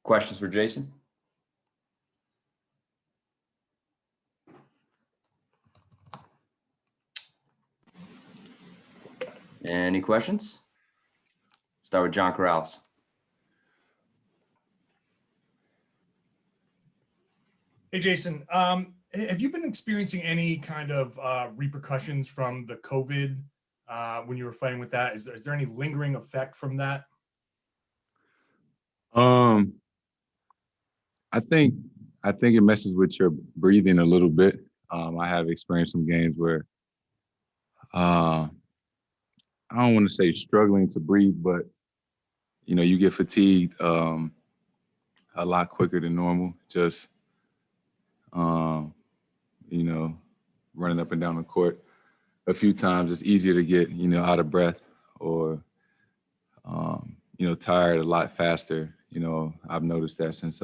Questions for Jayson? Any questions? Start with John Corrales. Hey, Jayson, have you been experiencing any kind of repercussions from the COVID when you were fighting with that? Is there any lingering effect from that? I think it messes with your breathing a little bit. I have experienced some games where I don't want to say struggling to breathe, but you get fatigued a lot quicker than normal. Just running up and down the court a few times, it's easier to get out of breath or tired a lot faster. I've noticed that since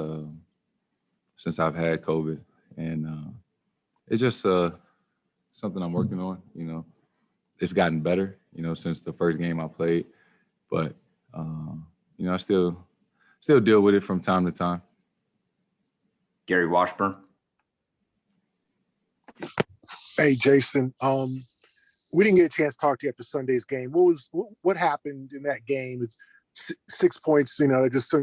I've had COVID, and it's just something I'm working on. It's gotten better, since the first game I played, but I still deal with it from time to time. Gary Washburn. Hey, Jayson. We didn't get a chance to talk to you after Sunday's game. What happened in that game? It's 6 points. Just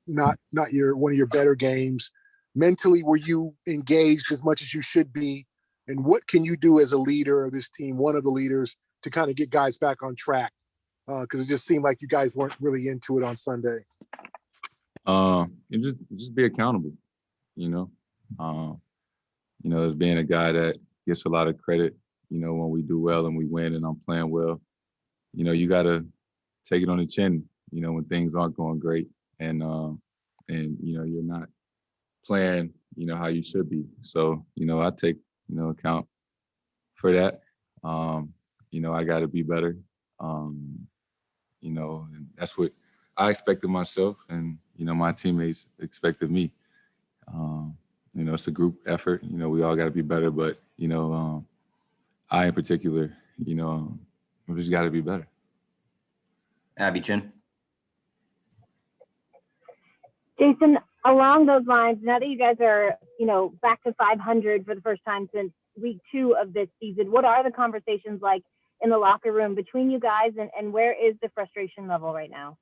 not one of your better games. Mentally, were you engaged as much as you should be? And what can you do as a leader of this team, one of the leaders, to kind of get guys back on track? Because it just seemed like you guys weren't really into it on Sunday. And just be accountable. As being a guy that gets a lot of credit, when we do well and we win and I'm playing well, you got to take it on the chin, when things aren't going great and you're not playing, how you should be. So, I take, account for that. I got to be better. And that's what I expected myself and, my teammates expected me. It's a group effort. We all got to be better, but, I in particular, we just got to be better. Abby Chin. Jayson, along those lines, now that you guys are, back to 500 for the first time since week 2 of this season, what are the conversations like in the locker room between you guys, and where is the frustration level right now?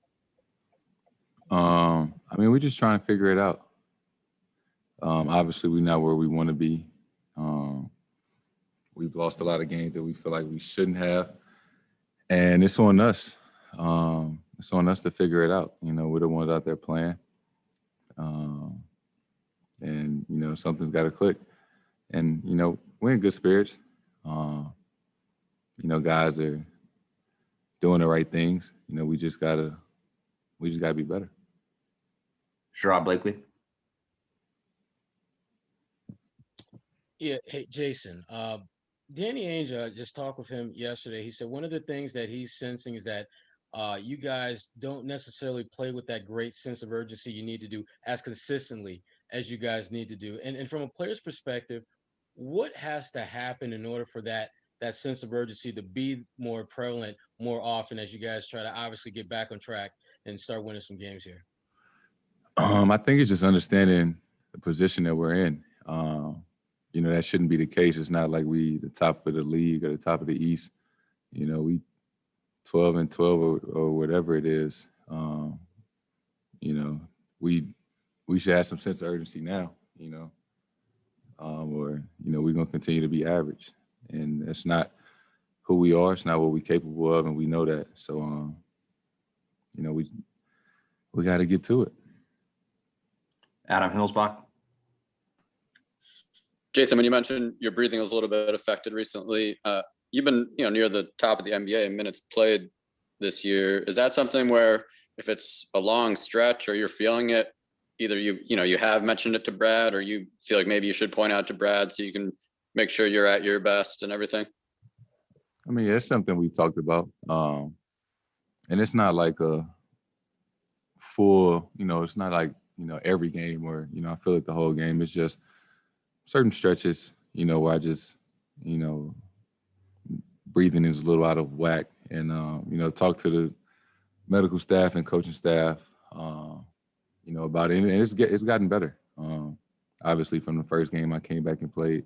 We're just trying to figure it out. Obviously, we're not where we want to be. We've lost a lot of games that we feel like we shouldn't have, and it's on us. It's on us to figure it out. We're the ones out there playing, and something's got to click. And we're in good spirits. Guys are doing the right things. We just gotta be better. Sherrod Blakely. Yeah, hey, Jayson. Danny Ainge, just talked with him yesterday. He said one of the things that he's sensing is that you guys don't necessarily play with that great sense of urgency you need to do as consistently as you guys need to do. And from a player's perspective, what has to happen in order for that sense of urgency to be more prevalent more often as you guys try to obviously get back on track and start winning some games here? I think it's just understanding the position that we're in. That shouldn't be the case. It's not like we the top of the league or the top of the East. We 12-12 or whatever it is. We should have some sense of urgency now. Or we're gonna continue to be average, and that's not who we are. It's not what we're capable of, and we know that. So, we got to get to it. Adam Hillsbach. Jayson, when you mentioned your breathing was a little bit affected recently, you've been near the top of the NBA in minutes played this year. Is that something where if it's a long stretch or you're feeling it, either you have mentioned it to Brad, or you feel like maybe you should point out to Brad so you can make sure you're at your best and everything? It's something we talked about, and it's not like a full. It's not like every game where I feel it the whole game. It's just certain stretches, where I just, breathing is a little out of whack, and talk to the medical staff and coaching staff, about it. And it's gotten better. Obviously, from the first game I came back and played.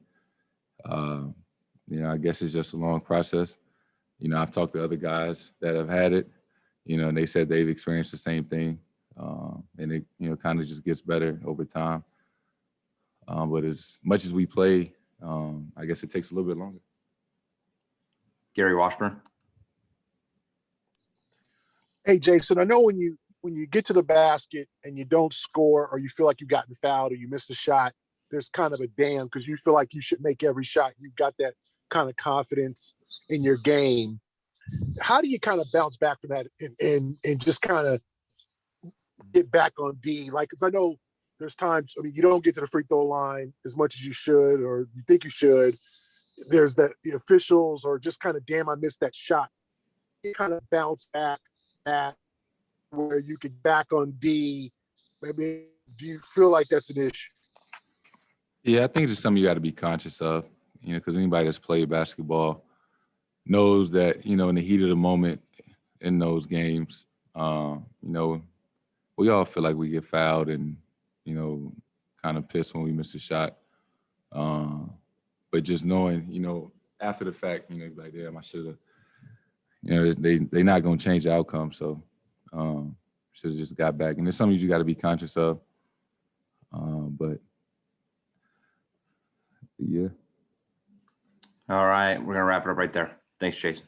I guess it's just a long process. I've talked to other guys that have had it, and they said they've experienced the same thing. And it, kind of just gets better over time. But as much as we play, I guess it takes a little bit longer. Gary Washburn. Hey, Jason, I know when you get to the basket and you don't score, or you feel like you've gotten fouled, or you missed a shot, there's kind of a damn, because you feel like you should make every shot. You've got that kind of confidence in your game. How do you kind of bounce back from that and just kind of get back on D? Like, because I know there's times, you don't get to the free throw line as much as you should, or you think you should. There's the officials, or just kind of, damn, I missed that shot. You kind of bounce back at where you get back on D. Maybe, do you feel like that's an issue? Yeah, I think it's something you got to be conscious of, because anybody that's played basketball knows that, in the heat of the moment in those games, we all feel like we get fouled and, kind of pissed when we miss a shot. But just knowing, after the fact, like, damn, I should have, they're not going to change the outcome. So should have just got back. And it's something you got to be conscious of. But yeah. All right. We're going to wrap it up right there. Thanks, Jason.